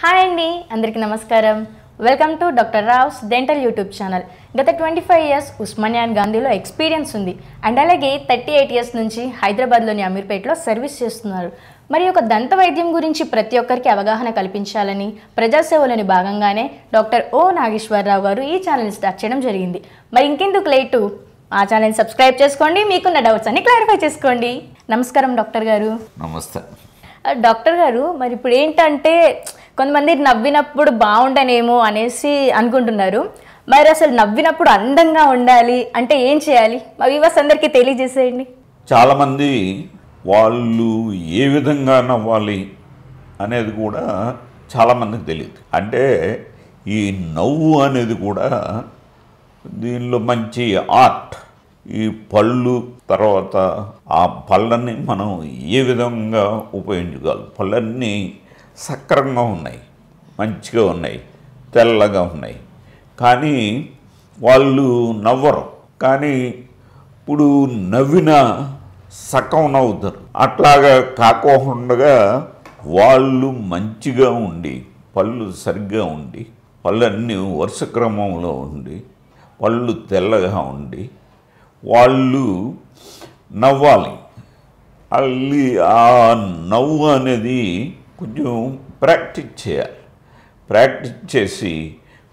Hi అండి, అందరికీ నమస్కారం. Welcome to doctor Rao's dental YouTube channel. గత 25 ఇయర్స్ ఉస్మానియా అండ్ గాంధీలో ఎక్స్పీరియన్స్ ఉంది అండ్ అలాగే 38 ఇయర్స్ నుంచి హైదరాబాద్లోని అమీర్పేటలో సర్వీస్ చేస్తున్నారు. మరి ఒక దంత వైద్యం గురించి ప్రతి ఒక్కరికి అవగాహన కల్పించాలని ప్రజాసేవలోని భాగంగానే డాక్టర్ ఓ నాగేశ్వరరావు గారు ఈ ఛానల్ని స్టార్ట్ చేయడం జరిగింది. మరి ఇంకెందుకు లేటు, ఆ ఛానల్ని సబ్స్క్రైబ్ చేసుకోండి, మీకున్న డౌట్స్ అన్ని క్లారిఫై చేసుకోండి. నమస్కారం డాక్టర్ గారు. నమస్తే డాక్టర్ గారు, మరి ఇప్పుడు ఏంటంటే కొంతమంది నవ్వినప్పుడు బాగుండనేమో అనేసి అనుకుంటున్నారు. మరి అసలు నవ్వినప్పుడు అందంగా ఉండాలి అంటే ఏం చేయాలి? మా వ్యూవర్స్ అందరికీ తెలియజేసేయండి. చాలామంది వాళ్ళు ఏ విధంగా నవ్వాలి అనేది కూడా చాలామందికి తెలియదు. అంటే ఈ నవ్వు అనేది కూడా దీనిలో మంచి ఆర్ట్. ఈ పళ్ళు తర్వాత ఆ పళ్ళని మనం ఏ విధంగా ఉపయోగించగలం. పళ్ళన్నీ సక్రంగా ఉన్నాయి, మంచిగా ఉన్నాయి, తెల్లగా ఉన్నాయి, కానీ వాళ్ళు నవ్వరు. కానీ ఇప్పుడు నవ్విన సగం నవ్వుతారు. అట్లాగా కాకుండా వాళ్ళు మంచిగా ఉండి, పళ్ళు సరిగ్గా ఉండి, పళ్ళన్నీ వరుస క్రమంలో ఉండి, పళ్ళు తెల్లగా ఉండి వాళ్ళు నవ్వాలి. ఆ నవ్వు అనేది కొంచెం ప్రాక్టీస్ చేయాలి. ప్రాక్టీస్ చేసి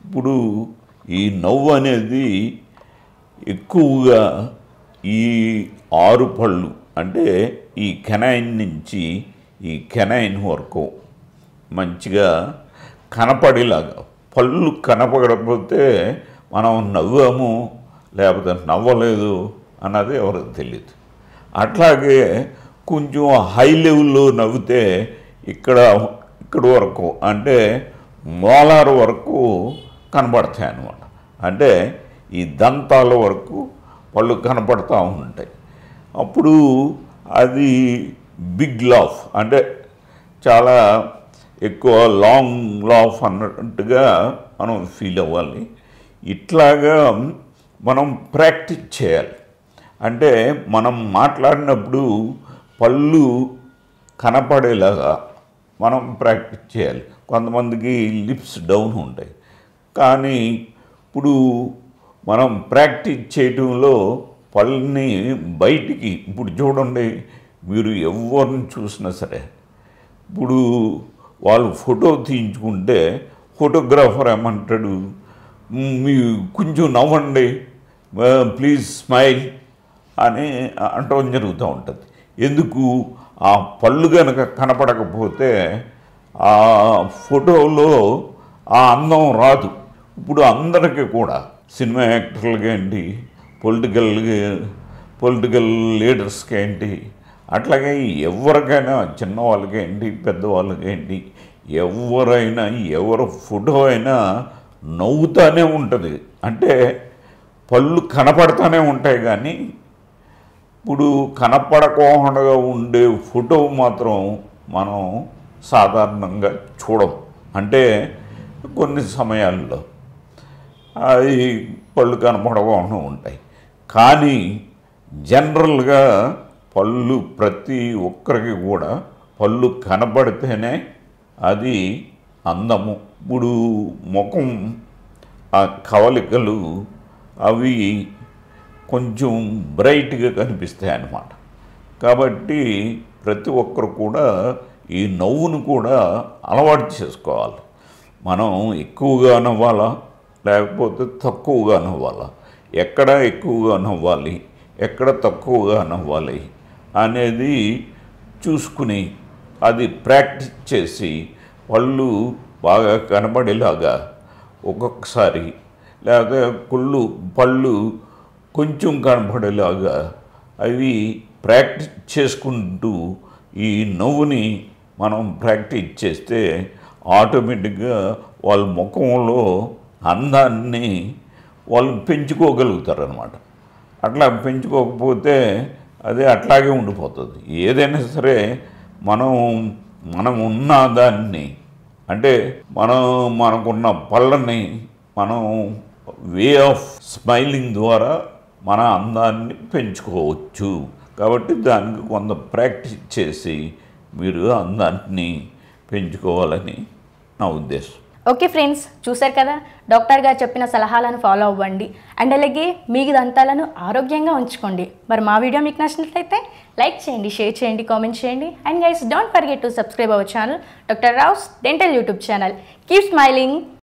ఇప్పుడు ఈ నవ్వు అనేది ఎక్కువగా ఈ 6 పళ్ళు అంటే ఈ కెనైన్ నుంచి ఈ కెనైన్ వరకు మంచిగా కనపడేలాగా. పళ్ళు కనపడకపోతే మనం నవ్వాము లేకపోతే నవ్వలేదు అన్నది ఎవరికి తెలియదు. అట్లాగే కొంచెం హై లెవెల్లో నవ్వితే ఇక్కడ వరకు అంటే మోలార్ వరకు కనపడతాయి అన్నమాట. అంటే ఈ దంతాల వరకు పళ్ళు కనపడతా ఉంటాయి. అప్పుడు అది బిగ్ లాఫ్ అంటే చాలా ఎక్కువ లాంగ్ లాఫ్ అన్నట్టుగా మనం ఫీల్ అవ్వాలి. ఇట్లాగా మనం ప్రాక్టీస్ చేయాలి. అంటే మనం మాట్లాడినప్పుడు పళ్ళు కనపడేలాగా మనం ప్రాక్టీస్ చేయాలి. కొంతమందికి లిప్స్ డౌన్ ఉంటాయి, కానీ ఇప్పుడు మనం ప్రాక్టీస్ చేయటంలో పళ్ళని బయటికి ఇప్పుడు చూడండి, మీరు ఎవరిని చూసినా సరే ఇప్పుడు వాళ్ళు ఫోటో తీయించుకుంటే ఫోటోగ్రాఫర్ ఏమంటాడు, మీ కొంచెం నవ్వండి, ప్లీజ్ స్మైల్ అని అంటం జరుగుతూ ఉంటుంది. ఎందుకు? ఆ పళ్ళు కనుక కనపడకపోతే ఆ ఫోటోలో ఆ అందం రాదు. ఇప్పుడు అందరికీ కూడా సినిమా యాక్టర్లకి ఏంటి, పొలిటికల్ లీడర్స్కి ఏంటి, అట్లాగే ఎవరికైనా చిన్నవాళ్ళకి ఏంటి, పెద్దవాళ్ళకి ఏంటి, ఎవరైనా ఎవరి ఫోటో అయినా నవ్వుతూనే ఉంటుంది. అంటే పళ్ళు కనపడతానే ఉంటాయి, కానీ ఇప్పుడు కనపడకుండా ఉండే ఫోటో మాత్రం మనం సాధారణంగా చూడం. అంటే కొన్ని సమయాల్లో అది పళ్ళు కనపడకుండా ఉంటాయి, కానీ జనరల్గా పళ్ళు ప్రతి ఒక్కరికి కూడా పళ్ళు కనపడితేనే అది అందము. ఇప్పుడు ముఖం ఆ కవలికలు అవి కొంచెం బ్రైట్గా కనిపిస్తాయి అన్నమాట. కాబట్టి ప్రతి ఒక్కరు కూడా ఈ నవ్వును కూడా అలవాటు చేసుకోవాలి. మనం ఎక్కువగా నవ్వాలా లేకపోతే తక్కువగా నవ్వాలా, ఎక్కడ ఎక్కువగా నవ్వాలి, ఎక్కడ తక్కువగా నవ్వాలి అనేది చూసుకుని అది ప్రాక్టీస్ చేసి పళ్ళు బాగా కనబడేలాగా ఒక్కొక్కసారి, లేకపోతే పళ్ళు కొంచెం కనపడేలాగా అవి ప్రాక్టీస్ చేసుకుంటూ ఈ నవ్వుని మనం ప్రాక్టీస్ చేస్తే ఆటోమేటిక్గా వాళ్ళ ముఖంలో అందాన్ని వాళ్ళు పెంచుకోగలుగుతారనమాట. అట్లా పెంచుకోకపోతే అది అట్లాగే ఉండిపోతుంది. ఏదైనా సరే మనం ఉన్న దాన్ని అంటే మనకున్న పళ్ళని మనం వే ఆఫ్ స్మైలింగ్ ద్వారా మన అందాన్ని పెంచుకోవచ్చు. కాబట్టి దానికి కొంత ప్రాక్టీస్ చేసి మీరు అందాన్ని పెంచుకోవాలని నా ఉద్దేశం. ఓకే ఫ్రెండ్స్, చూశారు కదా, డాక్టర్ గారు చెప్పిన సలహాలను ఫాలో అవ్వండి అండ్ అలాగే మీ దంతాలను ఆరోగ్యంగా ఉంచుకోండి. మరి మా వీడియో మీకు నచ్చినట్లయితే లైక్ చేయండి, షేర్ చేయండి, కామెంట్ చేయండి. And guys, don't forget to subscribe our channel doctor Rao's dental YouTube channel. Keep smiling.